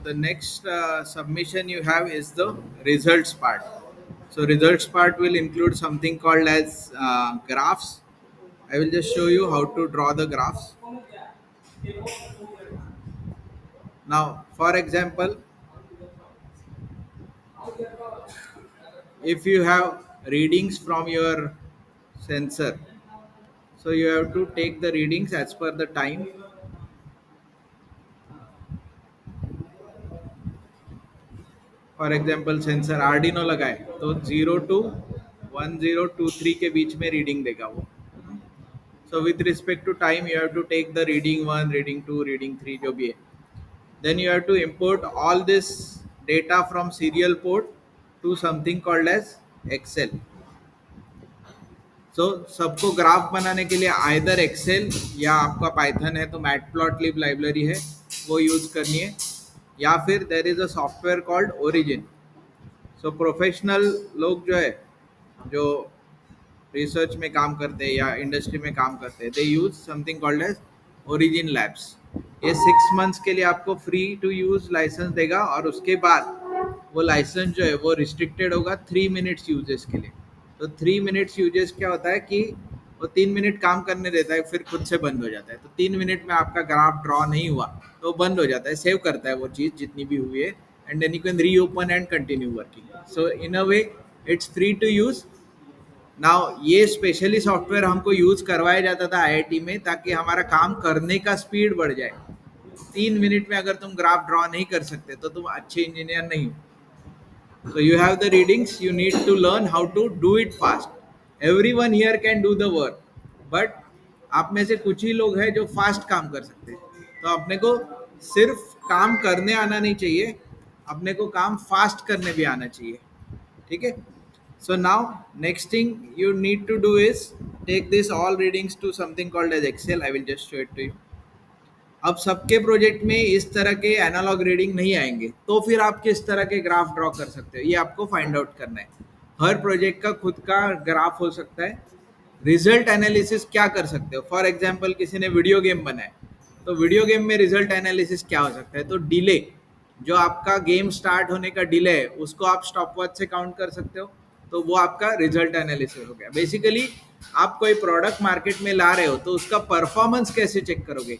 the next submission you have is the results part. So results part will include something called as graphs. I will just show you how to draw the graphs. Now, for example, if you have readings from your sensor, so you have to take the readings as per the time. For example sensor Arduino लगाए तो 0 to 1023 के बीच में reading देगा वो. So with respect to time you have to take the reading 1, reading 2, reading 3 जो भी है. Then you have to import all this data from serial port to something called as Excel. So सबको graph बनाने के लिए either Excel या आपका Python है तो मैटप्लॉटलिब लाइब्रेरी है वो यूज करनी है, या फिर there is a software called origin. So professional लोग जो है, जो रिसर्च में काम करते हैं या इंडस्ट्री में काम करते हैं, they use something called as origin labs. ये 6 मंथ्स के लिए आपको फ्री टू यूज लाइसेंस देगा, और उसके बाद वो लाइसेंस जो है वो रिस्ट्रिक्टेड होगा 3 मिनट्स यूजेस के लिए. तो 3 मिनट्स यूजेस क्या होता है कि वो 3 मिनट काम करने देता है, फिर खुद से बंद हो जाता है. तो 3 मिनट में आपका ग्राफ ड्रॉ नहीं हुआ तो बंद हो जाता है, सेव करता है वो चीज़ जितनी भी हुई है, and then you can reopen and continue working. So in a way it's free to use. Now ये स्पेशली सॉफ्टवेयर हमको यूज करवाया जाता था आईआईटी में, ताकि हमारा काम करने का स्पीड बढ़ जाए. 3 मिनट में अगर तुम ग्राफ ड्रॉ नहीं कर सकते तो तुम अच्छे इंजीनियर नहीं हो. So you have the readings, you need to learn how to do it fast. Everyone here can do the work, but आप में से कुछ ही लोग हैं जो फास्ट काम कर सकते हैं. तो अपने को सिर्फ काम करने आना नहीं चाहिए, अपने को काम फास्ट करने भी आना चाहिए. ठीक है. So now next thing you need to do is take this all readings to something called as Excel. I will just show it to you. अब सबके प्रोजेक्ट में इस तरह के एनालॉग रीडिंग नहीं आएंगे, तो फिर आप किस तरह के ग्राफ ड्रॉ कर सकते हो, ये आपको फाइंड आउट करना है. हर प्रोजेक्ट का खुद का ग्राफ हो सकता है. रिजल्ट एनालिसिस क्या कर सकते हो, फॉर एग्जांपल किसी ने वीडियो गेम बनाया, तो वीडियो गेम में रिजल्ट एनालिसिस क्या हो सकता है. तो डिले, जो आपका गेम स्टार्ट होने का डिले है उसको आप स्टॉप वॉच से काउंट कर सकते हो, तो वो आपका रिजल्ट एनालिसिस हो गया. बेसिकली आप कोई प्रोडक्ट मार्केट में ला रहे हो तो उसका परफॉर्मेंस कैसे चेक करोगे.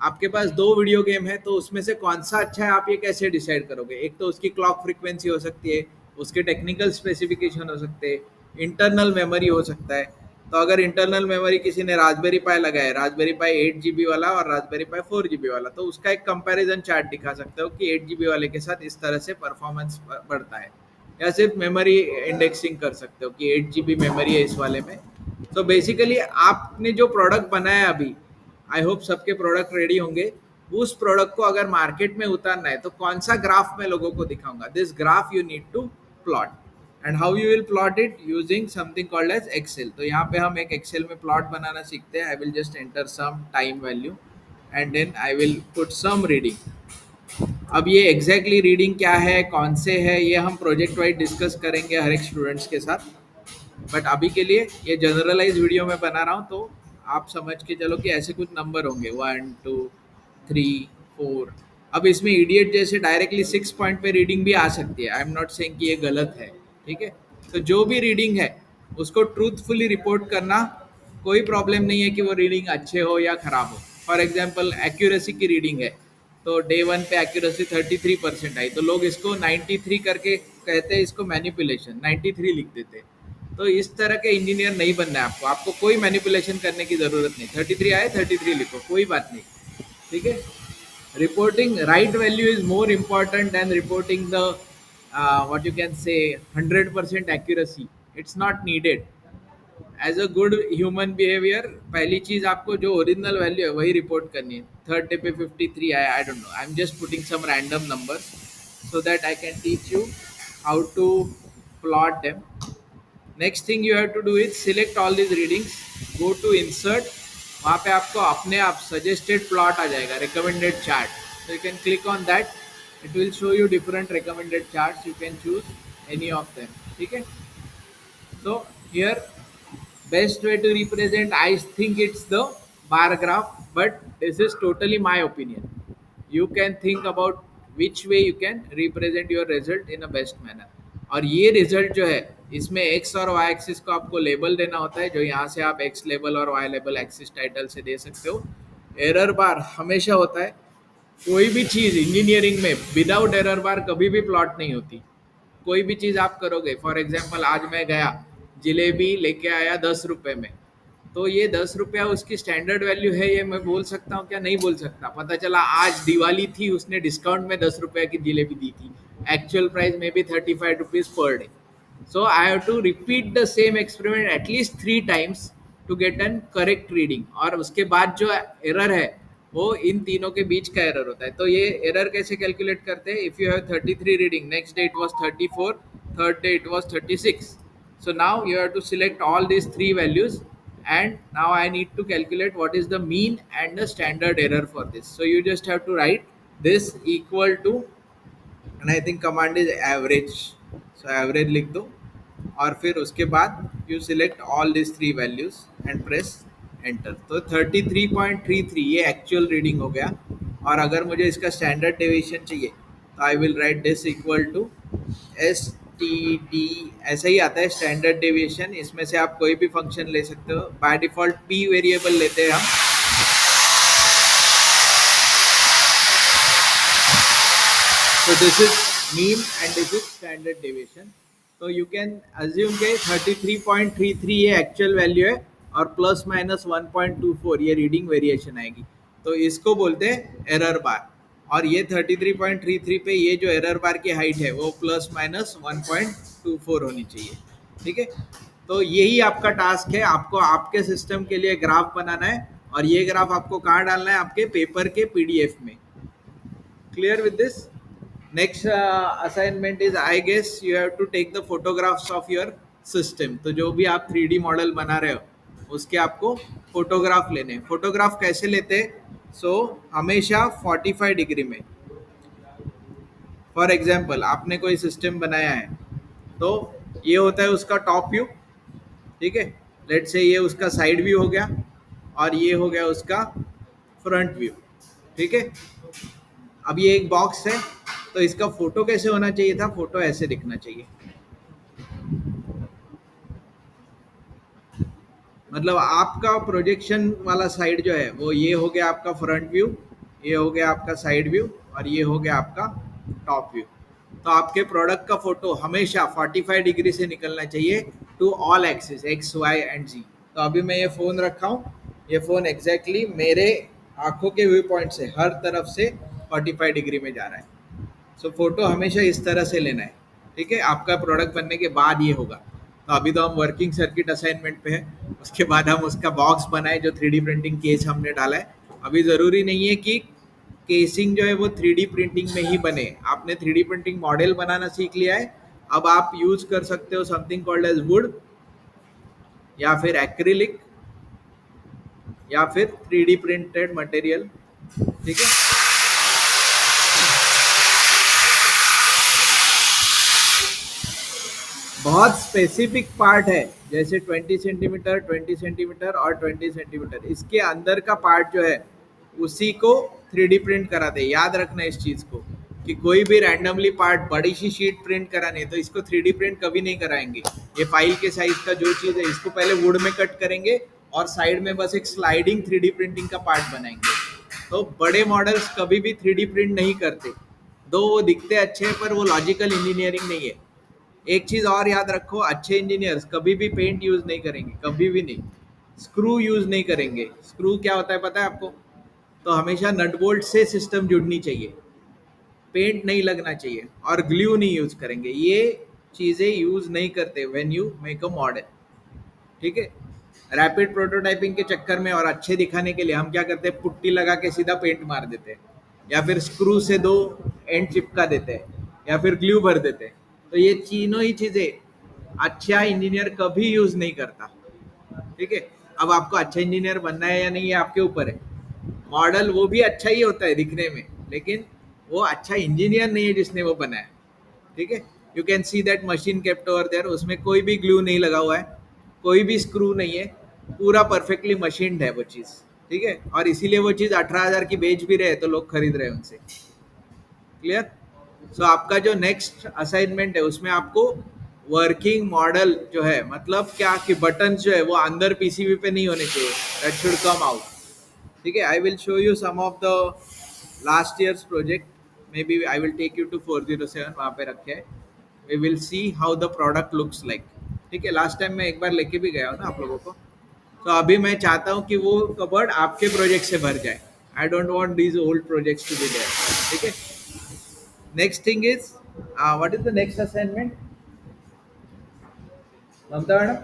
आपके पास 2 वीडियो गेम है तो उसमें से कौन सा अच्छा है आप ये कैसे डिसाइड करोगे. एक तो उसकी क्लॉक फ्रीक्वेंसी हो सकती है, उसके टेक्निकल स्पेसिफिकेशन हो सकते हैं, इंटरनल मेमोरी हो सकता है. तो अगर इंटरनल मेमोरी किसी ने रास्पबेरी पाई लगाया, रास्पबेरी पाई 8 GB वाला और रास्पबेरी पाई 4 GB वाला, तो उसका एक कंपैरिजन चार्ट दिखा सकते हो कि 8 GB वाले के साथ इस तरह से परफॉर्मेंस बढ़ता है. या सिर्फ मेमोरी इंडेक्सिंग कर सकते हो कि 8 GB मेमोरी है इस वाले में. तो बेसिकली आपने जो प्रोडक्ट बनाया अभी, आई होप सबके प्रोडक्ट रेडी होंगे, उस प्रोडक्ट को अगर मार्केट में उतारना है तो कौन सा ग्राफ मैं लोगों को दिखाऊंगा. This graph you need to plot, and how you will plot it using something called as Excel. तो यहाँ पे हम एक एक्सेल में प्लॉट बनाना सीखते हैं. I will just enter some time value and then I will put some reading. अब ये एग्जैक्टली रीडिंग क्या है, कौन से है, ये हम प्रोजेक्ट वाइज डिस्कस करेंगे हर एक स्टूडेंट्स के साथ. बट अभी के लिए ये जनरलाइज वीडियो में बना रहा हूँ, तो आप समझ के चलो कि ऐसे कुछ नंबर होंगे 1 2 3 4. अब इसमें इडियट जैसे डायरेक्टली 6 पॉइंट पे रीडिंग भी आ सकती है. आई एम नॉट सेइंग कि ये गलत है. ठीक है. तो जो भी रीडिंग है उसको ट्रूथफुली रिपोर्ट करना, कोई प्रॉब्लम नहीं है कि वो रीडिंग अच्छे हो या खराब हो. फॉर एग्जाम्पल एक्यूरेसी की रीडिंग है, तो डे 1 पे एक्यूरेसी 33% आई, तो लोग इसको 93 करके कहते हैं, इसको मैनिपुलेशन 93 लिख देते हैं. तो इस तरह के इंजीनियर नहीं बनना है आपको. आपको कोई मैनिपुलेशन करने की ज़रूरत नहीं. 33 आए 33 लिखो, कोई बात नहीं. ठीक है. Reporting right value is more important than reporting the what you can say 100% accuracy. It's not needed. As a good human behaviour, पहली चीज़ आपको जो ओरिजिनल वैल्यू है वही रिपोर्ट करनी है. थर्ड डे पे 53 आया, I don't know, I am just putting some random number so that I can teach you how to plot them. Next thing you have to do is select all this readings, go to insert. वहाँ पे आपको अपने आप suggested plot आ जाएगा, recommended chart. so you can click on that, it will show you different recommended charts. You can choose any of them. ठीक है. So here best way to represent, I think it's the bar graph, but this is totally my opinion. You can think about which way you can represent your result in a best manner. और ये result जो है इसमें x और Y axis को आपको label देना होता है, जो यहाँ से आप एक्स लेबल और वाई लेबल एक्सिस टाइटल से दे सकते हो। एरर बार हमेशा होता है, कोई भी चीज़ इंजीनियरिंग में विदाउट एरर बार कभी भी प्लॉट नहीं होती। कोई भी चीज़ आप करोगे, फॉर एग्जाम्पल आज मैं गया जलेबी लेके आया 10 रुपये में, तो ये 10 रुपया उसकी स्टैंडर्ड वैल्यू है, ये मैं बोल सकता हूँ क्या? नहीं बोल सकता। पता चला आज दिवाली थी, उसने डिस्काउंट में 10 रुपये की जलेबी दी थी, एक्चुअल प्राइस में भी 35 rupees per day. So I have to repeat the same experiment at least 3 times to get an correct reading। और उसके बाद जो एरर है वो इन तीनों के बीच का एरर होता है। तो ये एरर कैसे कैलकुलेट करते हैं? If you have 33 reading, next day it was 34, third day it was 36। So now you have to select all these three values, and now I need to calculate what is the mean and the standard error for this। So you just have to write this equal to, and I think command is average, so average लिख दो। और फिर उसके बाद you select all this three values and press enter. तो 33.33 ये actual reading हो गया। और अगर मुझे इसका स्टैंडर्ड डेविएशन चाहिए तो I will write this equal to S T D, ऐसा ही आता है स्टैंडर्ड डेविएशन। इसमें से आप कोई भी फंक्शन ले सकते हो, बाय डिफॉल्ट पी वेरिएबल लेते हैं हम। So this is mean and this is standard deviation। तो you can assume के 33.33 ये एक्चुअल वैल्यू है और प्लस माइनस 1.24 ये रीडिंग वेरिएशन आएगी। तो इसको बोलते हैं एरर बार। और ये 33.33 पे ये जो एरर बार की हाइट है वो प्लस माइनस 1.24 होनी चाहिए। ठीक है, तो यही आपका टास्क है। आपको आपके सिस्टम के लिए ग्राफ बनाना है और ये ग्राफ आपको कहाँ डालना है? आपके पेपर के पीडीएफ में। Clear with this? Next assignment is, I guess you have to take the photographs of your system. तो जो भी आप 3D मॉडल बना रहे हो उसके आपको फोटोग्राफ लेने। फोटोग्राफ कैसे लेते हैं? सो हमेशा 45 डिग्री में। फॉर एग्जाम्पल आपने कोई सिस्टम बनाया है तो ये होता है उसका टॉप व्यू। ठीक है, लेट से ये उसका साइड व्यू हो गया और ये हो गया उसका फ्रंट व्यू। ठीक है, अब ये एक बॉक्स है तो इसका फोटो कैसे होना चाहिए था? फोटो ऐसे दिखना चाहिए। मतलब आपका प्रोजेक्शन वाला साइड जो है वो ये हो गया आपका फ्रंट व्यू, ये हो गया आपका साइड व्यू और ये हो गया आपका टॉप व्यू। तो आपके प्रोडक्ट का फोटो हमेशा 45 डिग्री से निकलना चाहिए to all axis x y and z. तो अभी मैं ये फ़ोन रखा हूँ, ये फ़ोन एग्जैक्टली मेरे आंखों के व्यू पॉइंट से हर तरफ से 45 डिग्री में जा रहा है। सो फोटो हमेशा इस तरह से लेना है। ठीक है, आपका प्रोडक्ट बनने के बाद ये होगा। तो अभी तो हम वर्किंग सर्किट असाइनमेंट पे है, उसके बाद हम उसका बॉक्स बनाए जो 3D प्रिंटिंग केस हमने डाला है। अभी ज़रूरी नहीं है कि केसिंग जो है वो 3D प्रिंटिंग में ही बने। आपने 3D प्रिंटिंग मॉडल बनाना सीख लिया है, अब आप यूज कर सकते हो समथिंग कॉल्ड एज वुड या फिर एक्रिलिक या फिर 3D प्रिंटेड मटेरियल। ठीक है, बहुत स्पेसिफिक पार्ट है जैसे 20 सेंटीमीटर 20 सेंटीमीटर और 20 सेंटीमीटर, इसके अंदर का पार्ट जो है उसी को 3D प्रिंट कराते हैं। याद रखना इस चीज़ को कि कोई भी रैंडमली पार्ट बड़ी सी शीट प्रिंट करानी है तो इसको 3D प्रिंट कभी नहीं कराएंगे। ये फाइल के साइज का जो चीज़ है इसको पहले वुड में कट करेंगे और साइड में बस एक स्लाइडिंग 3D प्रिंटिंग का पार्ट बनाएंगे। तो बड़े मॉडल्स कभी भी 3D प्रिंट नहीं करते, दो वो दिखते अच्छे हैं पर वो लॉजिकल इंजीनियरिंग नहीं है। एक चीज और याद रखो, अच्छे इंजीनियर्स कभी भी पेंट यूज नहीं करेंगे, कभी भी नहीं। स्क्रू यूज नहीं करेंगे। स्क्रू क्या होता है पता है आपको? तो हमेशा नट बोल्ट से सिस्टम जुड़नी चाहिए, पेंट नहीं लगना चाहिए। और ग्लू नहीं यूज करेंगे, ये चीजें यूज नहीं करते when you make a model. ठीक है, रैपिड प्रोटोटाइपिंग के चक्कर में और अच्छे दिखाने के लिए हम क्या करते हैं? पुट्टी लगा के सीधा पेंट मार देते हैं या फिर स्क्रू से दो एंड चिपका देते हैं या फिर ग्लू भर देते हैं। तो ये तीनों ही चीजें अच्छा इंजीनियर कभी यूज नहीं करता। ठीक है, अब आपको अच्छा इंजीनियर बनना है या नहीं ये आपके ऊपर है। मॉडल वो भी अच्छा ही होता है दिखने में, लेकिन वो अच्छा इंजीनियर नहीं है जिसने वो बनाया। ठीक है, you can see that machine kept over there, उसमें कोई भी ग्लू नहीं लगा हुआ है, कोई भी स्क्रू नहीं है, पूरा परफेक्टली मशीन्ड है वो चीज़। ठीक है, और इसीलिए वो चीज़ 18,000 की बेच भी रहे तो लोग खरीद रहे हैं उनसे। क्लियर? सो आपका जो नेक्स्ट असाइनमेंट है उसमें आपको वर्किंग मॉडल जो है, मतलब क्या कि बटन जो है वो अंदर पीसीबी पे नहीं होने चाहिए, दैट शुड कम आउट। ठीक है, I will show you some of the last years project, maybe I will take you to 407, वहाँ पे रखे हैं। We will see how the product looks like. ठीक है, लास्ट टाइम मैं एक बार लेके भी गया हूँ ना आप लोगों को। तो अभी मैं चाहता हूँ कि वो कबर्ड आपके प्रोजेक्ट से भर जाए। I don't want these old projects to be there. ठीक है, next thing is, what is the next assignment Mamata madam?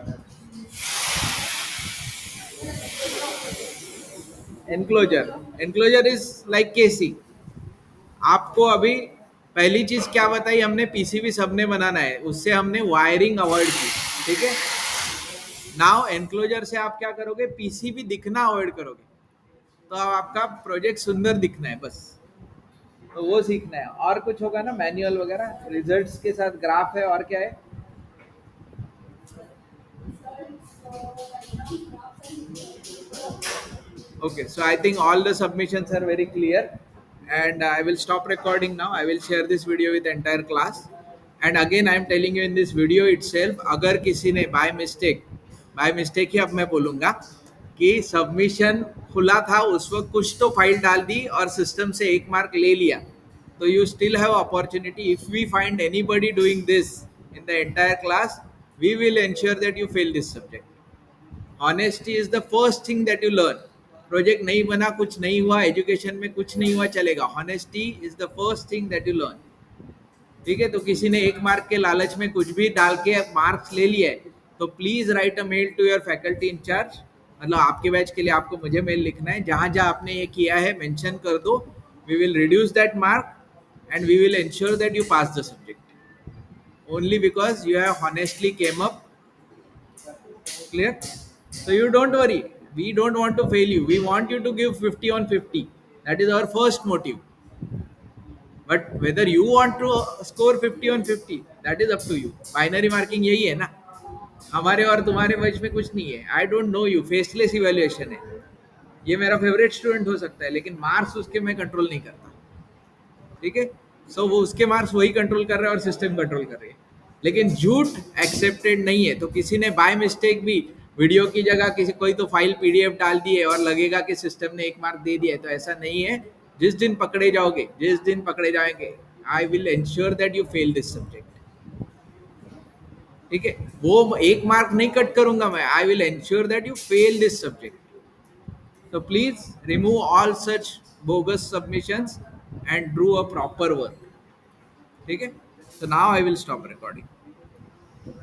Enclosure. Enclosure is like case. आपको अभी पहली चीज क्या बताई हमने, पीसीबी सबने बनाना है, उससे हमने वायरिंग अवॉइड की। ठीक है, नाउ एनक्लोजर से आप क्या करोगे, पीसीबी दिखना अवॉइड करोगे, तो अब आपका प्रोजेक्ट सुंदर दिखना है बस। तो वो सीखना है, और कुछ होगा ना मैनुअल वगैरह, रिजल्ट्स के साथ ग्राफ है, और क्या है? Okay, so I think all the submissions are very clear, and I will stop recording now. I will share this video with the entire class. And again, I am telling you in this video itself, अगर किसी ने by mistake ही अब मैं बोलूँगा कि submission खुला था उस वक्त कुछ तो फाइल डाल दी और सिस्टम से एक मार्क ले लिया, तो you still have opportunity. If we find anybody doing this in the entire class, we will ensure that you fail this subject. Honesty is the first thing that you learn. Project नहीं बना, कुछ नहीं हुआ, education में कुछ नहीं हुआ, चलेगा, honesty is the first thing that you learn. ठीक है, तो किसी ने एक मार्क के लालच में कुछ भी डाल के मार्क्स ले लिए, तो please write a mail to your faculty incharge, मतलब आपके बैच के लिए आपको मुझे मेल लिखना है, जहां जहां आपने ये किया है मेंशन कर दो। We will reduce that mark and we will ensure that you pass the subject only because you have honestly came up। Clear? So you don't worry. We don't want to fail you. We want you to give 50 on 50. That is our first motive. But whether you want to score 50 on 50, that is up to you. Binary marking यही है ना, हमारे और तुम्हारे बीच में कुछ नहीं है। आई don't no you, faceless evaluation है। ये मेरा फेवरेट स्टूडेंट हो सकता है, लेकिन मार्क्स उसके मैं कंट्रोल नहीं करता। ठीक है, सो वो उसके मार्क्स वही कंट्रोल कर रहा है और सिस्टम कंट्रोल कर रही है, लेकिन झूठ एक्सेप्टेड नहीं है। तो किसी ने बाय मिस्टेक भी वीडियो की जगह किसी कोई तो फाइल पीडीएफ डाल दी है और लगेगा कि सिस्टम ने एक मार्क दे दिया है, तो ऐसा नहीं है। जिस दिन पकड़े जाओगे, जिस दिन पकड़े जाएंगे, I will ensure that you fail this subject. ठीक है, वो एक मार्क नहीं कट करूंगा मैं, I will ensure that you fail this subject. So please remove all such bogus submissions and do a proper work. Okay? So now I will stop recording.